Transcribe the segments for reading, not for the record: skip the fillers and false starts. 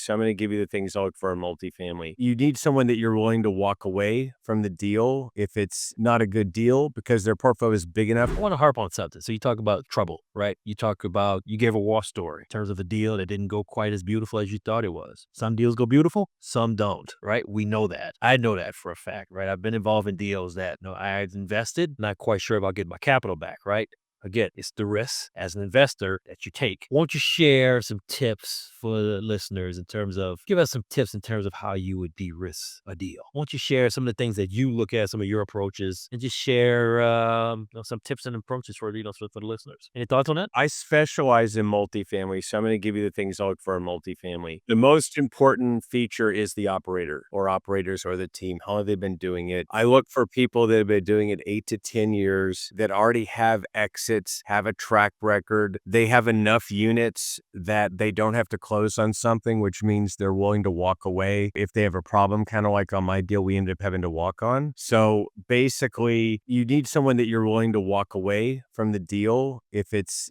So I'm going to give you the things I look for in multifamily. You need someone that you're willing to walk away from the deal if it's not a good deal because their portfolio is big enough. I want to harp on something. So you talk about trouble, right? You talk about, you gave a war story in terms of a deal that didn't go quite as beautiful as you thought it was. Some deals go beautiful, some don't, right? We know that. I know that for a fact, right? I've been involved in deals that, I invested, not quite sure if I'll get my capital back, right? Again, it's the risk as an investor that you take. Won't you share some tips for the listeners in terms of, give us some tips in terms of how you would de-risk a deal? Won't you share some of the things that you look at, some of your approaches, and just share some tips and approaches for the listeners? Any thoughts on that? I specialize in multifamily, so I'm going to give you the things I look for in multifamily. The most important feature is the operator or operators or the team. How have they been doing it? I look for people that have been doing it 8 to 10 years, that already have exits, have a track record. They have enough units that they don't have to close on something, which means they're willing to walk away if they have a problem, kind of like on my deal we ended up having to walk on. So basically, you need someone that you're willing to walk away from the deal if it's,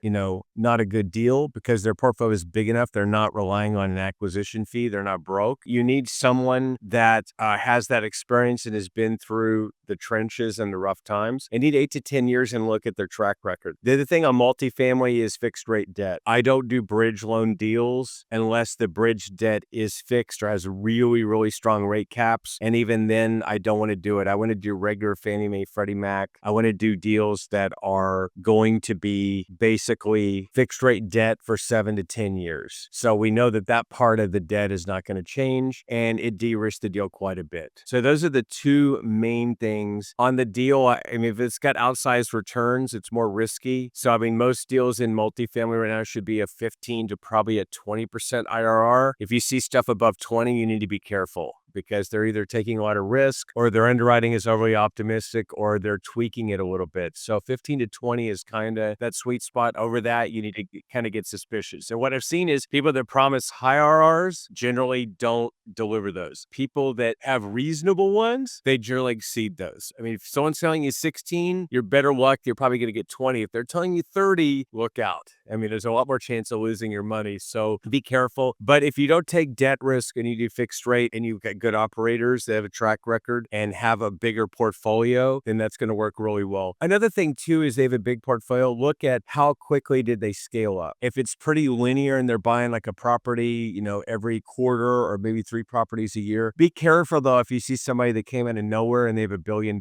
not a good deal because their portfolio is big enough. They're not relying on an acquisition fee. They're not broke. You need someone that has that experience and has been through the trenches and the rough times. And need 8 to 10 years and look at their track record. The other thing on multifamily is fixed rate debt. I don't do bridge loan deals unless the bridge debt is fixed or has really, really strong rate caps. And even then, I don't want to do it. I want to do regular Fannie Mae, Freddie Mac. I want to do deals that are going to be basically fixed rate debt for 7 to 10 years. So we know that that part of the debt is not going to change and it de-risks the deal quite a bit. So those are the two main things on the deal. I mean, if it's got outsized returns, it's more risky. So, I mean, most deals in multifamily right now should be a 15 to probably a 20% IRR. If you see stuff above 20, you need to be careful because they're either taking a lot of risk or their underwriting is overly optimistic or they're tweaking it a little bit. So 15 to 20 is kind of that sweet spot. Over that, you need to kind of get suspicious. And what I've seen is people that promise high IRRs generally don't deliver those. People that have reasonable ones, they generally exceed those. I mean, if someone's telling you 16, you're better luck. You're probably going to get 20. If they're telling you 30, look out. I mean, there's a lot more chance of losing your money. So be careful. But if you don't take debt risk and you do fixed rate and you've got good operators that have a track record and have a bigger portfolio, then that's going to work really well. Another thing too is they have a big portfolio. Look at how quickly did they scale up. If it's pretty linear and they're buying like a property, every quarter or maybe 3 properties a year, be careful though if you see somebody that came out of nowhere and they have $1 billion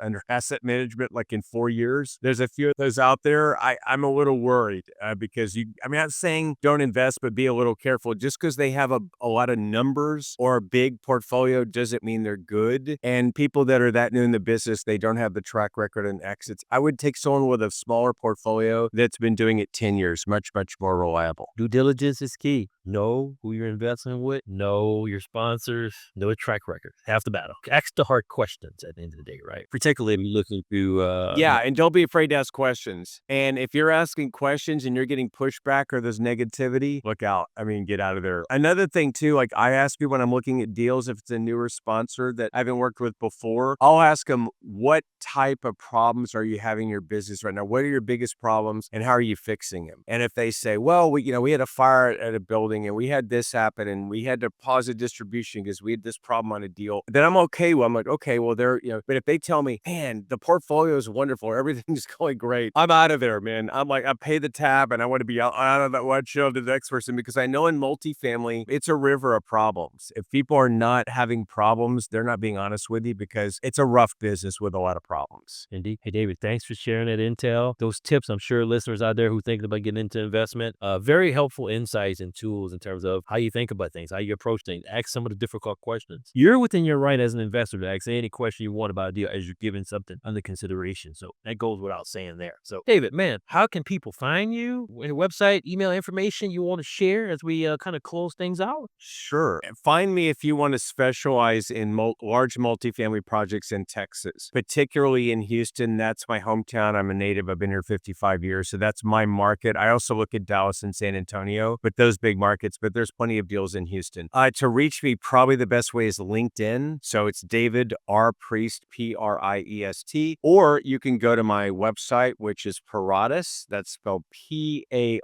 under asset management like in 4 years. There's a few of those out there. I'm a little worried because I'm not saying don't invest, but be a little careful. Just because they have a lot of numbers or a big portfolio doesn't mean they're good. And people that are that new in the business, they don't have the track record and exits. I would take someone with a smaller portfolio that's been doing it 10 years, much, much more reliable. Due diligence is key. Know who you're investing with, know your sponsors, know a track record. Half the battle. Ask the hard questions at the end of the day, right? Particularly if you're looking to Yeah, and don't be afraid to ask questions. And if you're asking questions and you're getting pushback or there's negativity, look out. I mean, get out of there. Another thing too, like I ask people when I'm looking at deals, if it's a newer sponsor that I haven't worked with before, I'll ask them, what type of problems are you having in your business right now? What are your biggest problems and how are you fixing them? And if they say, well, we had a fire at a building and we had this happen and we had to pause a distribution because we had this problem on a deal, then I'm okay. Well, I'm like, okay, well, but if they tell me, man, the portfolio is wonderful, everything's going great, I'm out of there, man. I'm like, I pay the tab and I want to be out of that one show to the next person because I know in multifamily, it's a river of problems. If people are not having problems, they're not being honest with you because it's a rough business with a lot of problems. Indeed. Hey, David, thanks for sharing that intel. Those tips, I'm sure listeners out there who think about getting into investment, very helpful insights and tools in terms of how you think about things, how you approach things, ask some of the difficult questions. You're within your right as an investor to ask any question you want about a deal as you're giving something under consideration. So that goes without saying there. So, David, man, how can people find you? Any website, email information you want to share as we kind of close things out? Sure. Find me if you want to specialize in large multifamily projects in Texas, particularly in Houston. That's my hometown. I'm a native. I've been here 55 years. So that's my market. I also look at Dallas and San Antonio, but those big markets, but there's plenty of deals in Houston. To reach me, probably the best way is LinkedIn. So it's David R. Priest, Priest, or you can go to my website, which is Paratus. That's spelled Paratus,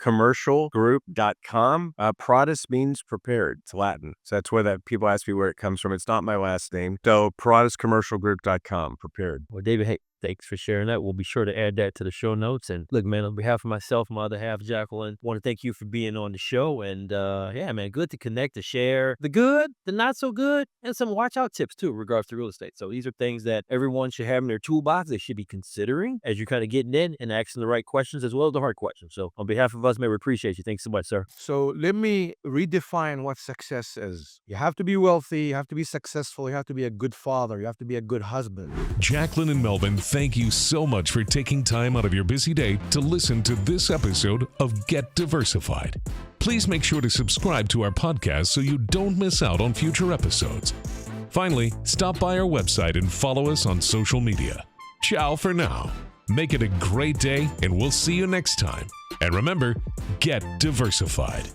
commercialgroup.com. Paratus means prepared. It's Latin. So that's where that people ask me where it comes from. It's not my last name. So paratuscommercialgroup.com, prepared. Well, David, hey, thanks for sharing that. We'll be sure to add that to the show notes. And look, man, on behalf of myself, my other half, Jacqueline, want to thank you for being on the show. And yeah, man, good to connect, to share the good, the not so good, and some watch out tips too, in regards to real estate. So these are things that everyone should have in their toolbox. They should be considering as you're kind of getting in and asking the right questions as well as the hard questions. So on behalf of us, man, we appreciate you. Thanks so much, sir. So let me redefine what success is. You have to be wealthy, you have to be successful, you have to be a good father, you have to be a good husband. Jacqueline and Melvin, thank you so much for taking time out of your busy day to listen to this episode of Get Diversified. Please make sure to subscribe to our podcast so you don't miss out on future episodes. Finally, stop by our website and follow us on social media. Ciao for now. Make it a great day, and we'll see you next time. And remember, get diversified.